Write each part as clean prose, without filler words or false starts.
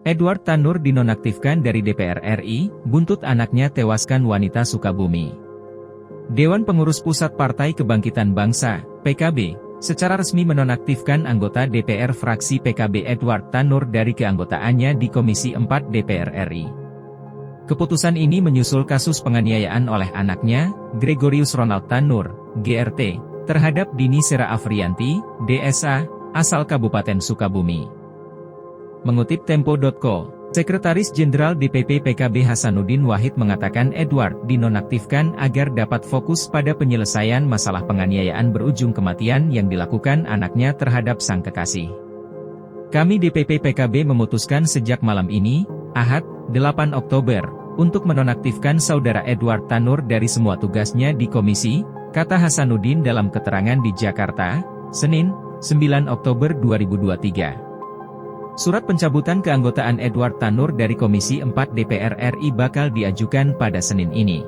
Edward Tanur dinonaktifkan dari DPR RI, buntut anaknya tewaskan wanita Sukabumi. Dewan Pengurus Pusat Partai Kebangkitan Bangsa, PKB, secara resmi menonaktifkan anggota DPR fraksi PKB Edward Tanur dari keanggotaannya di Komisi 4 DPR RI. Keputusan ini menyusul kasus penganiayaan oleh anaknya, Gregorius Ronald Tanur, GRT, terhadap Dini Sera Afriyanti, DSA, asal Kabupaten Sukabumi. Mengutip Tempo.co, Sekretaris Jenderal DPP PKB Hasanuddin Wahid mengatakan Edward dinonaktifkan agar dapat fokus pada penyelesaian masalah penganiayaan berujung kematian yang dilakukan anaknya terhadap sang kekasih. Kami DPP PKB memutuskan sejak malam ini, Ahad, 8 Oktober, untuk menonaktifkan Saudara Edward Tanur dari semua tugasnya di komisi, kata Hasanuddin dalam keterangan di Jakarta, Senin, 9 Oktober 2023. Surat pencabutan keanggotaan Edward Tanur dari Komisi 4 DPR RI bakal diajukan pada Senin ini.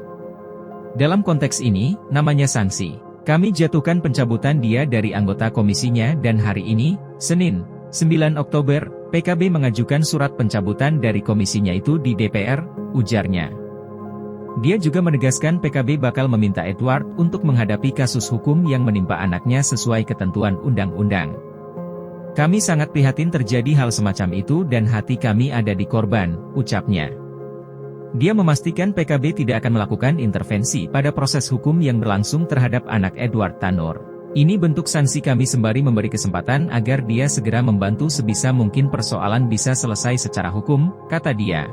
Dalam konteks ini, namanya sanksi. Kami jatuhkan pencabutan dia dari anggota komisinya dan hari ini, Senin, 9 Oktober, PKB mengajukan surat pencabutan dari komisinya itu di DPR, ujarnya. Dia juga menegaskan PKB bakal meminta Edward untuk menghadapi kasus hukum yang menimpa anaknya sesuai ketentuan undang-undang. Kami sangat prihatin terjadi hal semacam itu dan hati kami ada di korban, ucapnya. Dia memastikan PKB tidak akan melakukan intervensi pada proses hukum yang berlangsung terhadap anak Edward Tanur. Ini bentuk sanksi kami sembari memberi kesempatan agar dia segera membantu sebisa mungkin persoalan bisa selesai secara hukum, kata dia.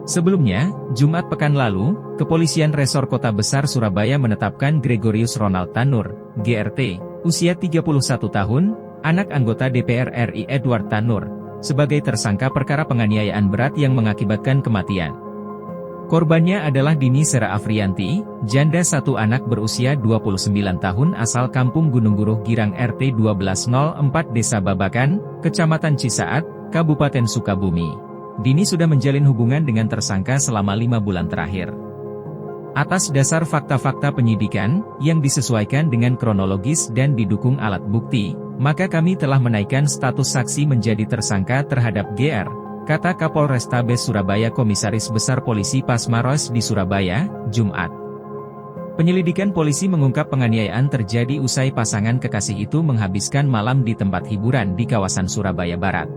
Sebelumnya, Jumat pekan lalu, Kepolisian Resor Kota Besar Surabaya menetapkan Gregorius Ronald Tanur, GRT, usia 31 tahun, anak anggota DPR RI Edward Tanur, sebagai tersangka perkara penganiayaan berat yang mengakibatkan kematian. Korbannya adalah Dini Sera Afriyanti, janda satu anak berusia 29 tahun asal Kampung Gunung Guruh Girang RT 1204 Desa Babakan, Kecamatan Cisaat, Kabupaten Sukabumi. Dini sudah menjalin hubungan dengan tersangka selama 5 bulan terakhir. Atas dasar fakta-fakta penyidikan, yang disesuaikan dengan kronologis dan didukung alat bukti, maka kami telah menaikkan status saksi menjadi tersangka terhadap GR, kata Kapolrestabes Surabaya Komisaris Besar Polisi Pasmaros di Surabaya, Jumat. Penyelidikan polisi mengungkap penganiayaan terjadi usai pasangan kekasih itu menghabiskan malam di tempat hiburan di kawasan Surabaya Barat.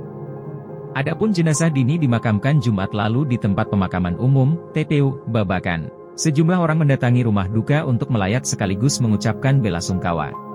Adapun jenazah Dini dimakamkan Jumat lalu di tempat pemakaman umum, TPU, Babakan. Sejumlah orang mendatangi rumah duka untuk melayat sekaligus mengucapkan bela sungkawa.